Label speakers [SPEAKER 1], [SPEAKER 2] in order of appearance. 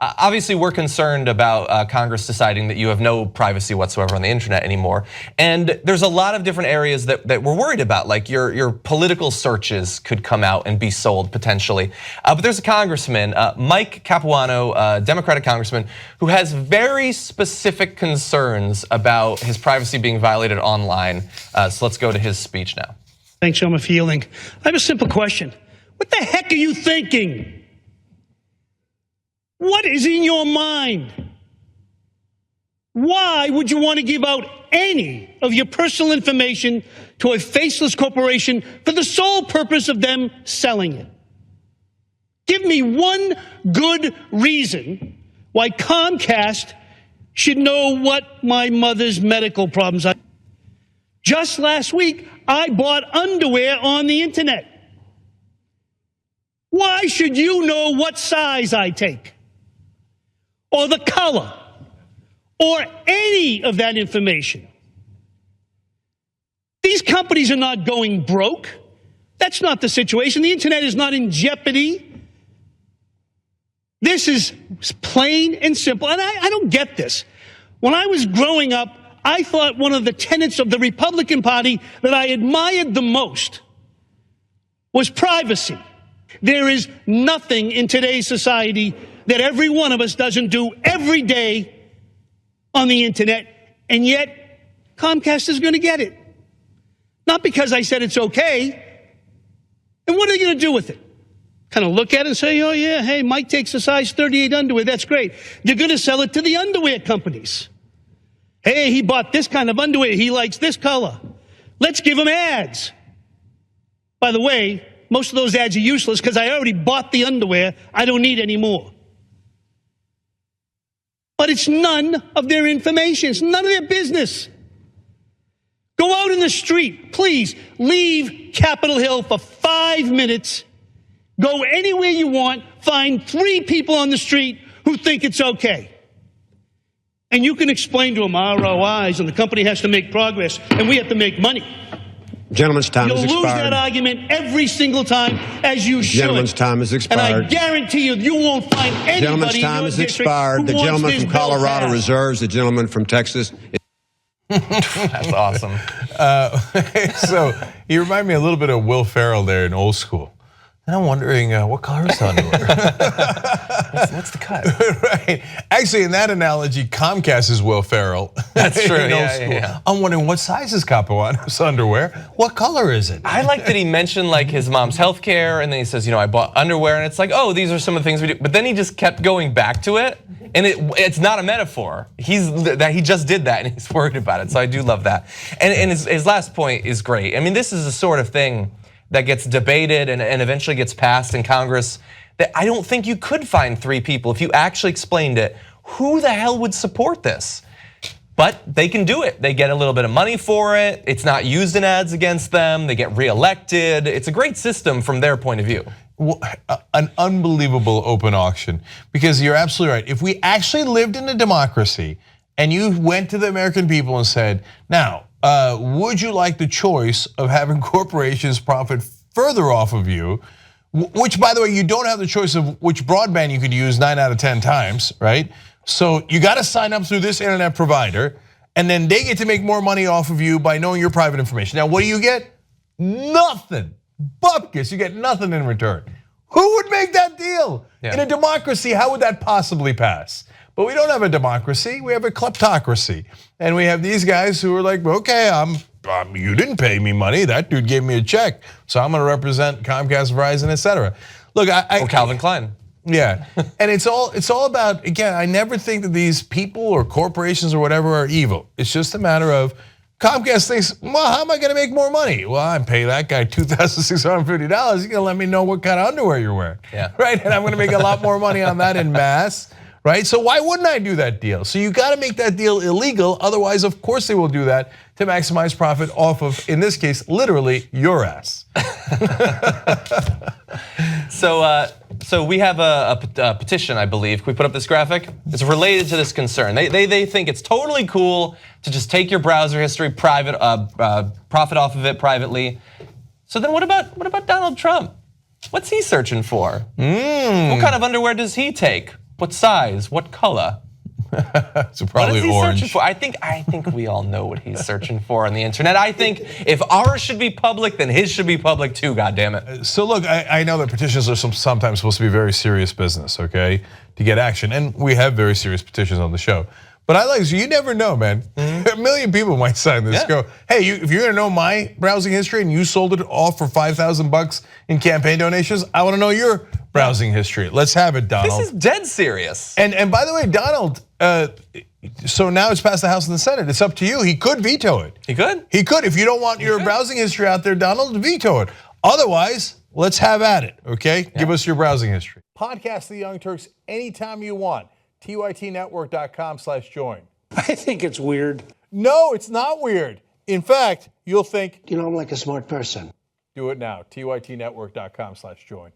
[SPEAKER 1] Obviously, we're concerned about Congress deciding that you have no privacy whatsoever on the internet anymore. And there's a lot of different areas that we're worried about, like your political searches could come out and be sold potentially. But there's a congressman, Mike Capuano, a Democratic congressman, who has very specific concerns about his privacy being violated online. So let's go to his speech now.
[SPEAKER 2] Thanks, Sean Fielding. I have a simple question. What the heck are you thinking? What is in your mind? Why would you want to give out any of your personal information to a faceless corporation for the sole purpose of them selling it? Give me one good reason why Comcast should know what my mother's medical problems are. Just last week, I bought underwear on the internet. Why should you know what size I take? Or the color, or any of that information? These companies are not going broke. That's not the situation. The internet is not in jeopardy. This is plain and simple, and I don't get this. When I was growing up, I thought one of the tenets of the Republican Party that I admired the most was privacy. There is nothing in today's society that every one of us doesn't do every day on the internet, and yet Comcast is going to get it. Not because I said it's okay. And what are they going to do with it? Kind of look at it and say, oh yeah, hey, Mike takes a size 38 underwear, that's great. They're going to sell it to the underwear companies. Hey, he bought this kind of underwear, he likes this color. Let's give him ads. By the way, most of those ads are useless because I already bought the underwear, I don't need any more. But it's none of their information. It's none of their business. Go out in the street. Please leave Capitol Hill for 5 minutes. Go anywhere you want. Find 3 people on the street who think it's okay. And you can explain to them ROIs and the company has to make progress and we have to make money.
[SPEAKER 3] Gentleman's time has expired.
[SPEAKER 2] You'll lose that argument every single time, as you should.
[SPEAKER 3] Gentleman's time has expired.
[SPEAKER 2] And I guarantee you won't find anybody
[SPEAKER 3] Gentleman's
[SPEAKER 2] in
[SPEAKER 3] time
[SPEAKER 2] your
[SPEAKER 3] has
[SPEAKER 2] district
[SPEAKER 3] expired.
[SPEAKER 2] who
[SPEAKER 3] The
[SPEAKER 2] wants
[SPEAKER 3] gentleman
[SPEAKER 2] this
[SPEAKER 3] from
[SPEAKER 2] bill
[SPEAKER 3] Colorado
[SPEAKER 2] passed.
[SPEAKER 3] reserves. The gentleman from Texas.
[SPEAKER 1] That's awesome.
[SPEAKER 4] So you remind me a little bit of Will Ferrell there in Old School. And I'm wondering what color is the underwear?
[SPEAKER 1] What's the cut?
[SPEAKER 4] Right. Actually, in that analogy, Comcast is Will Ferrell.
[SPEAKER 1] That's true.
[SPEAKER 4] in Old School.
[SPEAKER 1] Yeah.
[SPEAKER 4] I'm wondering what size is Capuano's underwear? What color is it?
[SPEAKER 1] I like that he mentioned like his mom's health care, and then he says, I bought underwear, and it's like, oh, these are some of the things we do. But then he just kept going back to it, and it's not a metaphor. He just did that, and he's worried about it. So I do love that. And his last point is great. I mean, this is the sort of thing that gets debated and eventually gets passed in Congress that I don't think you could find 3 people, if you actually explained it, who the hell would support this? But they can do it. They get a little bit of money for it. It's not used in ads against them. They get reelected. It's a great system from their point of view.
[SPEAKER 4] An unbelievable open auction, because you're absolutely right. If we actually lived in a democracy and you went to the American people and said, now, would you like the choice of having corporations profit further off of you? Which, by the way, you don't have the choice of which broadband you could use 9 out of 10 times, right? So you got to sign up through this internet provider, and then they get to make more money off of you by knowing your private information. Now, what do you get? Nothing. Bupkis, you get nothing in return. Who would make that deal? Yeah. In a democracy, how would that possibly pass? But we don't have a democracy, we have a kleptocracy. And we have these guys who are like, okay, you didn't pay me money, that dude gave me a check, so I'm gonna represent Comcast, Verizon, etc. Look,
[SPEAKER 1] or Calvin Klein.
[SPEAKER 4] Yeah, and it's all about, again, I never think that these people or corporations or whatever are evil. It's just a matter of, Comcast thinks, well, how am I gonna make more money? Well, I pay that guy $2,650, he's gonna let me know what kind of underwear you're wearing.
[SPEAKER 1] Yeah.
[SPEAKER 4] Right, and I'm gonna make a lot more money on that in mass. Right, so why wouldn't I do that deal? So you got to make that deal illegal. Otherwise, of course, they will do that to maximize profit off of, in this case, literally your ass.
[SPEAKER 1] So we have a petition, I believe. Can we put up this graphic? It's related to this concern. They think it's totally cool to just take your browser history, profit off of it privately. So then what about Donald Trump? What's he searching for? What kind of underwear does he take? What size? What color?
[SPEAKER 4] It's
[SPEAKER 1] What
[SPEAKER 4] probably
[SPEAKER 1] is he
[SPEAKER 4] orange.
[SPEAKER 1] searching for? I think we all know what he's searching for on the internet. I think if ours should be public, then his should be public too, goddammit.
[SPEAKER 4] So look, I know that petitions are sometimes supposed to be very serious business, okay, to get action. And we have very serious petitions on the show. But I like, you never know, man. A million people might sign this.
[SPEAKER 1] Yeah.
[SPEAKER 4] Go, hey, if you're gonna know my browsing history and you sold it all for $5,000 in campaign donations, I wanna know your browsing history. Let's have it, Donald.
[SPEAKER 1] This is dead serious.
[SPEAKER 4] And by the way, Donald, so now it's passed the House and the Senate. It's up to you. He could veto it.
[SPEAKER 1] He could?
[SPEAKER 4] He could. If you don't want your browsing history out there, Donald, veto it. Otherwise, let's have at it, okay? Yeah. Give us your browsing history. Podcast The Young Turks anytime you want. TYTnetwork.com/join.
[SPEAKER 5] I think it's weird.
[SPEAKER 4] No, it's not weird. In fact, you'll think,
[SPEAKER 5] I'm like a smart person.
[SPEAKER 4] do it now. TYTnetwork.com/join.